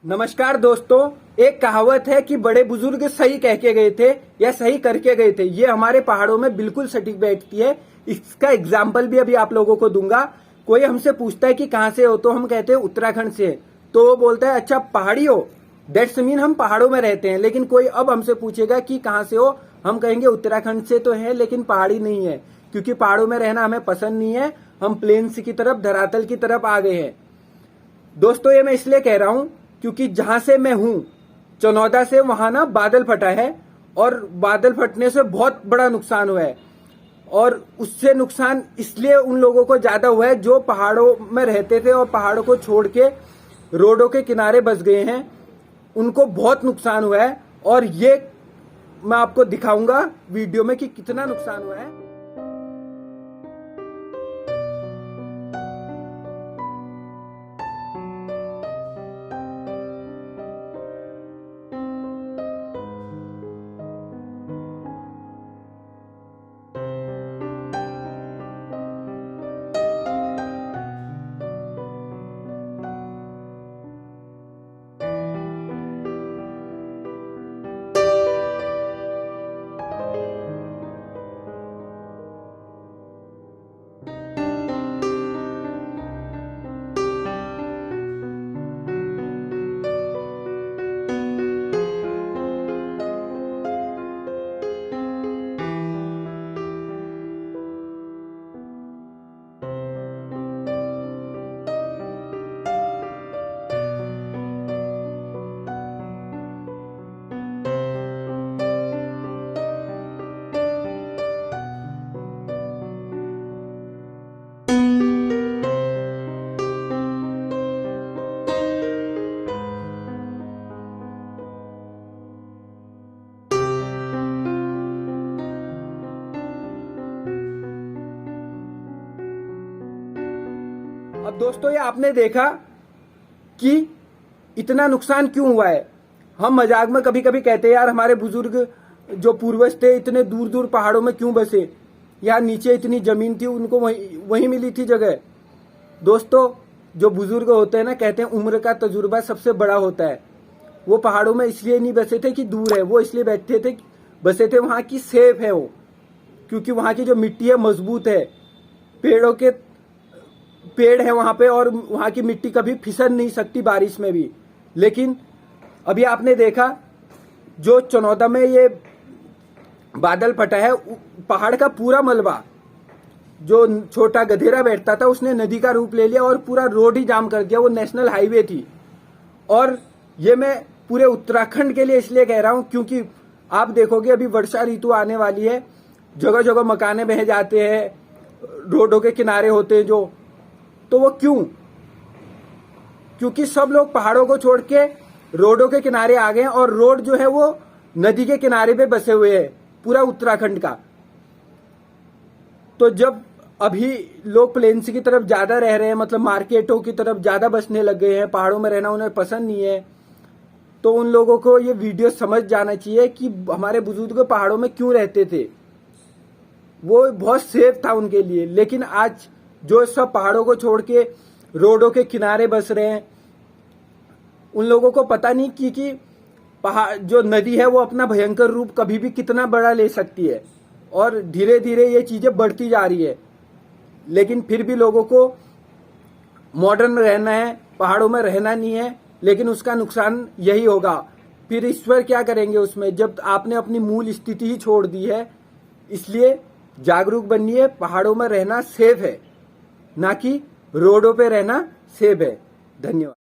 नमस्कार दोस्तों। एक कहावत है कि बड़े बुजुर्ग सही कह के गए थे या सही करके गए थे। ये हमारे पहाड़ों में बिल्कुल सटीक बैठती है। इसका एग्जाम्पल भी अभी आप लोगों को दूंगा। कोई हमसे पूछता है कि कहाँ से हो, तो हम कहते हैं उत्तराखंड से। तो वो बोलता है अच्छा पहाड़ी हो, दैट्स मीन हम पहाड़ों में रहते हैं। लेकिन कोई अब हमसे पूछेगा कि कहाँ से हो, हम कहेंगे उत्तराखंड से तो है लेकिन पहाड़ी नहीं है, क्योंकि पहाड़ों में रहना हमें पसंद नहीं है। हम प्लेन्स की तरफ, धरातल की तरफ आ गए हैं। दोस्तों ये मैं इसलिए कह रहा हूं क्योंकि जहां से मैं हूं, चनौदा से, वहां ना बादल फटा है और बादल फटने से बहुत बड़ा नुकसान हुआ है। और उससे नुकसान इसलिए उन लोगों को ज्यादा हुआ है जो पहाड़ों में रहते थे और पहाड़ों को छोड़ के रोडों के किनारे बस गए हैं। उनको बहुत नुकसान हुआ है और ये मैं आपको दिखाऊंगा वीडियो में कि कितना नुकसान हुआ है। अब दोस्तों ये आपने देखा कि इतना नुकसान क्यों हुआ है। हम मजाक में कभी कभी कहते हैं यार हमारे बुजुर्ग जो पूर्वज थे इतने दूर दूर पहाड़ों में क्यों बसे, यार नीचे इतनी जमीन थी, उनको वहीं मिली थी जगह। दोस्तों जो बुजुर्ग होते हैं ना, कहते हैं उम्र का तजुर्बा सबसे बड़ा होता है। वो पहाड़ों में इसलिए नहीं बसे थे कि दूर है, वो इसलिए बैठे थे बसे थे वहां की सेफ है वो, क्योंकि वहां की जो मिट्टी है मजबूत है, पेड़ है वहां पे और वहां की मिट्टी कभी फिसल नहीं सकती बारिश में भी। लेकिन अभी आपने देखा जो चनौदा में ये बादल फटा है, पहाड़ का पूरा मलबा, जो छोटा गधेरा बैठता था उसने नदी का रूप ले लिया और पूरा रोड ही जाम कर दिया। वो नेशनल हाईवे थी। और ये मैं पूरे उत्तराखंड के लिए इसलिए कह रहा हूं क्योंकि आप देखोगे अभी वर्षा ऋतु आने वाली है, जगह जगह मकाने बह जाते हैं, रोडों के किनारे होते हैं जो, तो वो क्यों? क्योंकि सब लोग पहाड़ों को छोड़ के रोडों के किनारे आ गए और रोड जो है वो नदी के किनारे पे बसे हुए हैं पूरा उत्तराखंड का। तो जब अभी लोग प्लेन्स की तरफ ज्यादा रह रहे हैं, मतलब मार्केटों की तरफ ज्यादा बसने लग गए हैं, पहाड़ों में रहना उन्हें पसंद नहीं है, तो उन लोगों को ये वीडियो समझ जाना चाहिए कि हमारे बुजुर्ग पहाड़ों में क्यों रहते थे। वो बहुत सेफ था उनके लिए। लेकिन आज जो सब पहाड़ों को छोड़ के रोडों के किनारे बस रहे हैं, उन लोगों को पता नहीं कि पहाड़ जो नदी है वो अपना भयंकर रूप कभी भी कितना बड़ा ले सकती है। और धीरे धीरे ये चीजें बढ़ती जा रही है। लेकिन फिर भी लोगों को मॉडर्न रहना है, पहाड़ों में रहना नहीं है, लेकिन उसका नुकसान यही होगा। फिर ईश्वर क्या करेंगे उसमें, जब आपने अपनी मूल स्थिति ही छोड़ दी है। इसलिए जागरूक बनिए, पहाड़ों में रहना सेफ है, ना कि रोडों पे रहना सेफ है। धन्यवाद।